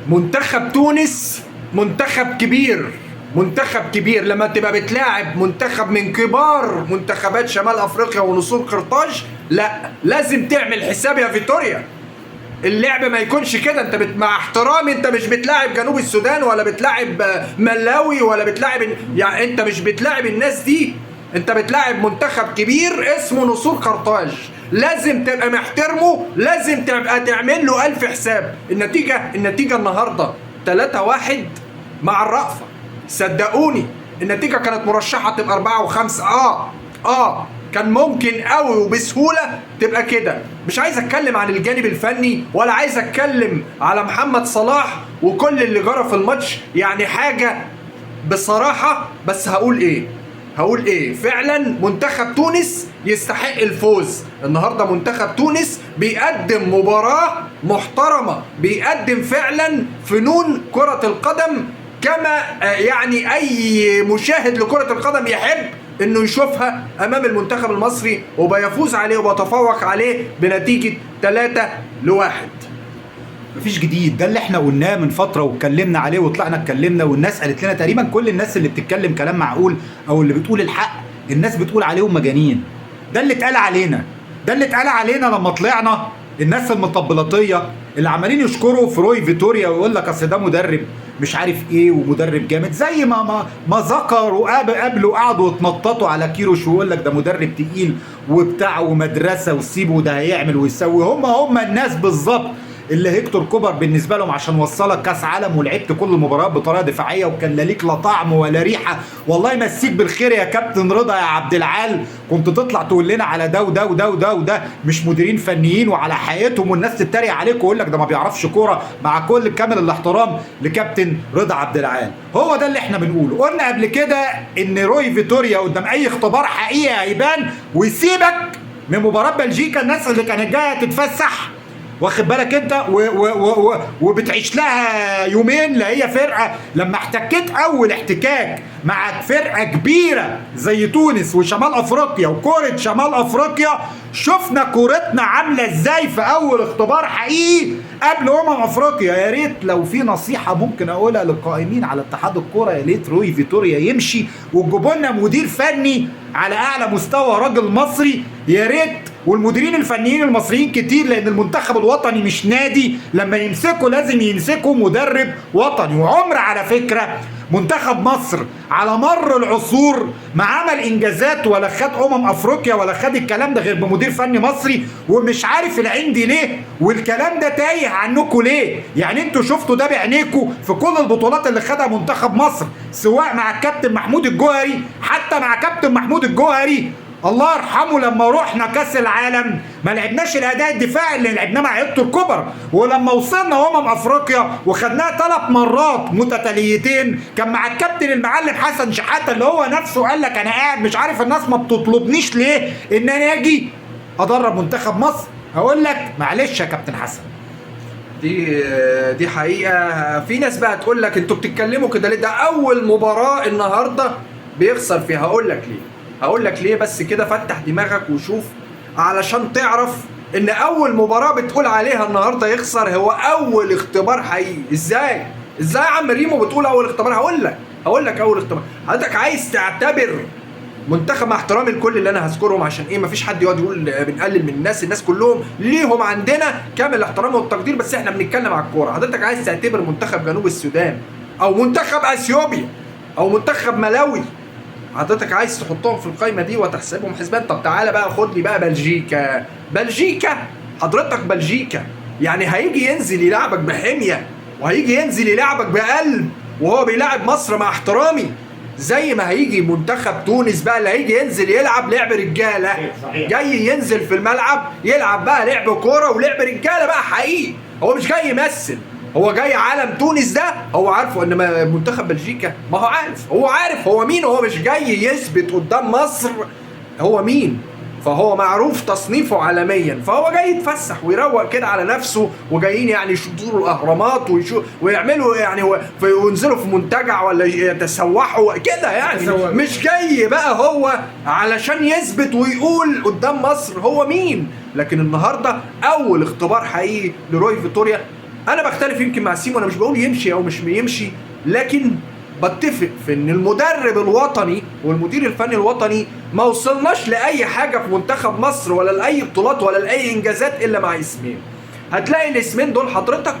منتخب تونس منتخب كبير، منتخب كبير. لما تبقى بتلاعب منتخب من كبار منتخبات شمال افريقيا ونسور قرطاج، لا لازم تعمل حساب يا فيتوريا. اللعب ما يكونش كده. انت مع احترامي انت مش بتلاعب جنوب السودان ولا بتلاعب ملاوي ولا بتلاعب، يعني انت مش بتلاعب الناس دي، انت بتلاعب منتخب كبير اسمه نسور قرطاج. لازم تبقى محترمه، لازم تبقى تعمل له ألف حساب. النتيجة النهاردة 3-1 مع الرأفة. صدقوني النتيجة كانت مرشحة تبقى 4 و5. كان ممكن قوي وبسهولة تبقى كده. مش عايز اتكلم عن الجانب الفني ولا عايز اتكلم على محمد صلاح وكل اللي جرى في الماتش، يعني حاجة بصراحة. بس هقول ايه فعلا منتخب تونس يستحق الفوز. النهاردة منتخب تونس بيقدم مباراة محترمة، بيقدم فعلا فنون كرة القدم كما يعني اي مشاهد لكرة القدم يحب انه يشوفها امام المنتخب المصري، وبيفوز عليه وبيتفوق عليه بنتيجة 3-1. مفيش جديد، ده اللي احنا قلناه من فتره واتكلمنا عليه وطلعنا اتكلمنا، والناس قالت لنا تقريبا كل الناس اللي بتتكلم كلام معقول او اللي بتقول الحق الناس بتقول عليهم مجانين. ده اللي اتقال علينا لما طلعنا الناس المطبلاتيه اللي عمالين يشكروا في روي فيتوريا ويقول لك اصل ده مدرب مش عارف ايه ومدرب جامد، زي ما ذكروا قبله قعدوا يتنططوا على كيروش ويقول لك ده مدرب تقيل وبتاع ومدرسه وسيبه ده هيعمل ويسوي. هم الناس بالظبط اللي هيكتور كوبر بالنسبه لهم عشان وصلك كاس عالم ولعبت كل المباريات بطريقه دفاعيه وكان لا ليك لا طعم ولا ريحه. والله يمسيك بالخير يا كابتن رضا يا عبد العال، كنت تطلع تقول لنا على ده وده وده وده وده مش مديرين فنيين وعلى حقيقتهم والناس تتريق عليك ويقول لك ده ما بيعرفش كوره، مع كل كامل الاحترام لكابتن رضا عبد العال. هو ده اللي احنا بنقوله. قلنا قبل كده ان روي فيتوريا قدام اي اختبار حقيقي هيبان ويسيبك من مباراه بلجيكا. الناس اللي كانت جايه تتفسح واخد بالك انت وبتعيش لها يومين، لا هي فرقه لما احتكيت اول احتكاك مع فرقه كبيره زي تونس وشمال افريقيا وكوره شمال افريقيا، شفنا كورتنا عامله ازاي في اول اختبار حقيقي قبل افريقيا. يا ريت لو في نصيحه ممكن اقولها للقائمين على اتحاد الكوره، يا ريت روي فيتوريا يمشي وتجيبوا لنا مدير فني على اعلى مستوى، راجل مصري يا ريت. والمديرين الفنيين المصريين كتير، لان المنتخب الوطني مش نادي، لما يمسكوا لازم يمسكوا مدرب وطني. وعمر على فكره منتخب مصر على مر العصور ما عمل انجازات ولا خد افريقيا ولا خد الكلام ده غير بمدير فني مصري. ومش عارف العين دي ليه والكلام ده تايه عنكم ليه؟ يعني انتوا شفتوا ده بعينيكم في كل البطولات اللي خدها منتخب مصر، سواء مع الكابتن محمود الجوهري، حتى مع كابتن محمود الجوهري الله يرحمه لما رحنا كاس العالم ما لعبناش الاداء الدفاعي اللي لعبناه مع هيكتور كوبر. ولما وصلنا افريقيا وخدناها 3 مرات متتاليتين كان مع الكابتن المعلم حسن شحاته اللي هو نفسه قال لك انا قاعد مش عارف الناس ما بتطلبنيش ليه ان انا اجي ادرب منتخب مصر. هقول لك معلش يا كابتن حسن، دي حقيقه. في ناس بقى تقول لك انتوا بتتكلموا كده ليه؟ ده اول مباراه النهارده بيخسر فيها. هقول لك ليه بس كده، فتح دماغك وشوف علشان تعرف ان اول مباراة بتقول عليها النهاردة يخسر هو اول اختبار حقيقي. ازاي يا عم ريمو بتقول اول اختبار؟ هقول لك اول اختبار. حضرتك عايز تعتبر منتخب، مع احترامي لكل اللي انا هذكرهم عشان ايه مفيش حد يقعد يقول بنقلل من الناس كلهم ليهم عندنا كامل الاحترام والتقدير، بس احنا بنتكلم على الكوره. حضرتك عايز تعتبر منتخب جنوب السودان او منتخب اثيوبيا او منتخب ملاوي، حضرتك عايز تحطهم في القائمه دي وتحسبهم حسبان؟ طب تعالى بقى خد لي بقى بلجيكا. حضرتك بلجيكا يعني هيجي ينزل يلعبك بحميه وهيجي ينزل يلعبك بقلب وهو بيلعب مصر، مع احترامي، زي ما هيجي منتخب تونس بقى اللي هيجي ينزل يلعب لعب رجاله. جاي ينزل في الملعب يلعب بقى لعب كوره ولعب رجاله بقى حقيقي. هو مش جاي يمثل، هو جاي عالم تونس ده هو عارفه. انما منتخب بلجيكا ما هو عارف هو مين. هو مش جاي يثبت قدام مصر هو مين، فهو معروف تصنيفه عالميا، فهو جاي يتفسح ويروق كده على نفسه. وجايين يعني يشوفوا الاهرامات ويعملوا يعني وينزلوا في منتجع ولا يتسوحوا كده يعني. مش جاي بقى هو علشان يثبت ويقول قدام مصر هو مين. لكن النهارده اول اختبار حقيقي لروي فيتوريا انا بختلف يمكن مع سيمو، انا مش بقول يمشي او مش يمشي، لكن بتفق في ان المدرب الوطني والمدير الفني الوطني ما وصلناش لاي حاجه في منتخب مصر ولا لاي بطولات ولا لاي انجازات الا مع اسمين. هتلاقي الاسمين دول حضرتك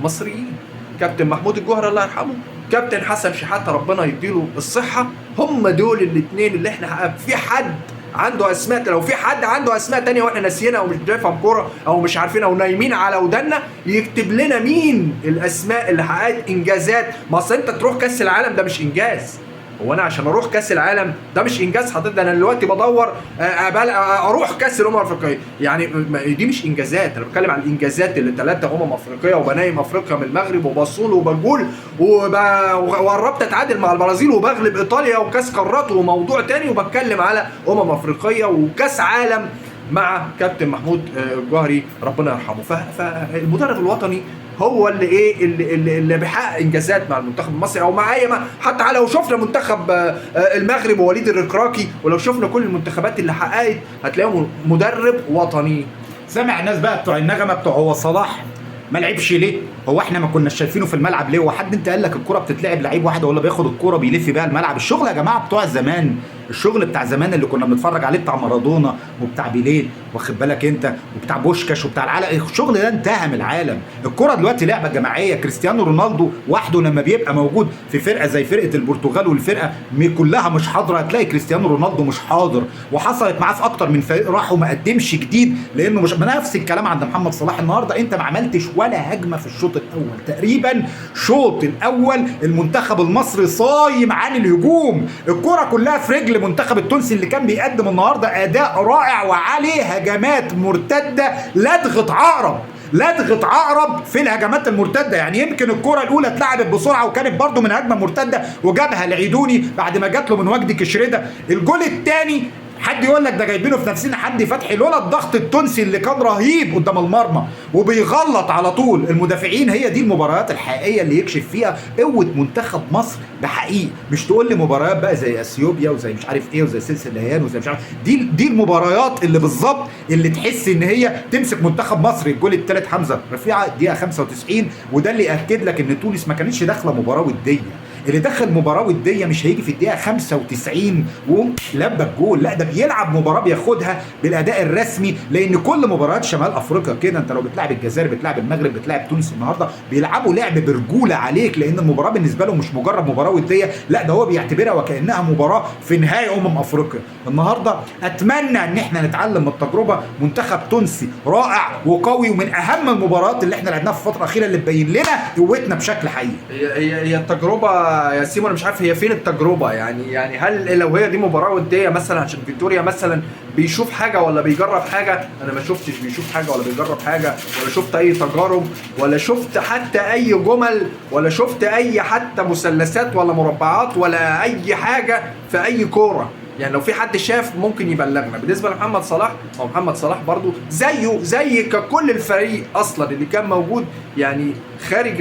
مصريين، كابتن محمود الجوهري الله يرحمه، كابتن حسن شحاته ربنا يديله الصحه. هم دول الاثنين اللي احنا في حد عنده اسماء، لو في حد عنده اسماء تانية واحنا ناسيينها او مش بنفهم كوره او مش عارفين او نايمين على ودنا، يكتب لنا مين الاسماء اللي حققت انجازات. ما اصل انت تروح كاس العالم ده مش انجاز. هو انا عشان اروح كاس العالم ده مش انجاز حضرتك؟ انا دلوقتي بدور اروح كاس الامم الافريقيه، يعني دي مش انجازات. انا بتكلم عن الانجازات اللي 3 افريقيه وبنايم افريقيا من المغرب وبصول وبجول وقربت اتعادل مع البرازيل وبغلب ايطاليا وكاس قارات وموضوع تاني، وبتكلم على افريقيه وكاس عالم مع كابتن محمود الجوهري ربنا يرحمه. فالمدرب الوطني هو اللي بيحقق انجازات مع المنتخب المصري او مع اي حتى لو شفنا منتخب المغرب ووليد الركراكي، ولو شفنا كل المنتخبات اللي حققت هتلاقيهم مدرب وطني. سامع الناس بقى بتوع النغمه بتوع هو صلاح ما لعبش ليه؟ هو احنا ما كناش شايفينه في الملعب ليه؟ وحد انت قال لك الكوره بتتلعب لعيب واحد ولا بياخد الكوره بيلف بيها الملعب؟ الشغل يا جماعه بتوع زمان، الشغل بتاع زمان اللي كنا بنتفرج عليه بتاع مارادونا وبتاع بيليه، واخد بالك انت، وبتاع بوشكاش وبتاع العالم، الشغل ده انتهى من العالم. الكوره دلوقتي لعبه جماعيه. كريستيانو رونالدو وحده لما بيبقى موجود في فرقه زي فرقه البرتغال والفرقه كلها مش حاضره، هتلاقي كريستيانو رونالدو مش حاضر. وحصلت معاه في اكتر من فريق راح وما قدمش جديد، لانه مش نفس الكلام عند محمد صلاح. النهارده انت ما عملتش ولا هجمه في الشوط الاول تقريبا. الشوط الاول المنتخب المصري صايم عن الهجوم، الكره كلها في رجل المنتخب التونسي اللي كان بيقدم النهارده اداء رائع وعليه هجمات مرتده لدغه عقرب، لدغه عقرب في الهجمات المرتده. يعني يمكن الكره الاولى اتلعبت بسرعه وكانت برده من هجمه مرتده وجابها العيدوني بعد ما جات له من وجدي كشريده. الجول الثاني حد يقول لك ده جايبينه في نفسنا حد فتحي، لولا الضغط التونسي اللي كان رهيب قدام المرمى وبيغلط على طول المدافعين. هي دي المباريات الحقيقيه اللي يكشف فيها قوه منتخب مصر بحقيقي. مش تقول لي مباريات بقى زي اثيوبيا وزي مش عارف ايه وزي سلسله الهيان وزي مش عارف، دي المباريات اللي بالظبط اللي تحس ان هي تمسك منتخب مصر. الجول الثالث حمزه رفيعه دقيقه 95، وده اللي ياكد لك ان تونس ما كانتش داخله مباراه وديه. اللي دخل مباراه وديه مش هيجي في الدقيقه 95 ولبى الجول، لا ده بيلعب مباراه بياخدها بالاداء الرسمي. لان كل مباريات شمال افريقيا كده، انت لو بتلعب الجزائر بتلعب المغرب بتلعب تونس النهارده بيلعبوا لعب برجوله عليك، لان المباراه بالنسبه لهم مش مجرد مباراه وديه، لا ده هو بيعتبرها وكانها مباراه في نهائي افريقيا. النهارده اتمنى ان احنا نتعلم من التجربه. منتخب تونسي رائع وقوي ومن اهم المباريات اللي احنا لعبناها في الفتره الاخيره اللي تبين لنا قوتنا بشكل حقيقي. هي التجربه يا سيمو، انا مش عارف هي فين التجربه. يعني هل لو هي دي مباراه وديه مثلا عشان فيتوريا مثلا بيشوف حاجه ولا بيجرب حاجه؟ انا ما شفتش بيشوف حاجه ولا بيجرب حاجه، ولا شفت اي تجارب، ولا شفت حتى اي جمل، ولا شفت اي حتى مثلثات ولا مربعات ولا اي حاجه في اي كوره. يعني لو في حد شاف ممكن يبلغنا. بالنسبه لمحمد صلاح، هو محمد صلاح برضو زيه زي ككل الفريق اصلا اللي كان موجود، يعني خارج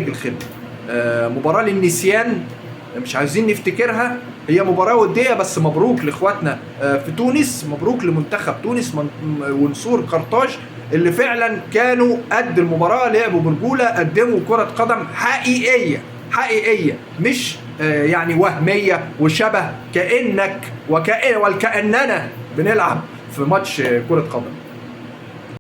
الخدمه. مباراة للنسيان مش عايزين نفتكرها. هي مباراة ودية بس مبروك لاخواتنا في تونس، مبروك لمنتخب تونس ونسور قرطاج اللي فعلا كانوا قد المباراة، لعبوا برجولة، قدموا كرة قدم حقيقية مش يعني وهمية وشبه كأنك وكأننا بنلعب في ماتش كرة قدم.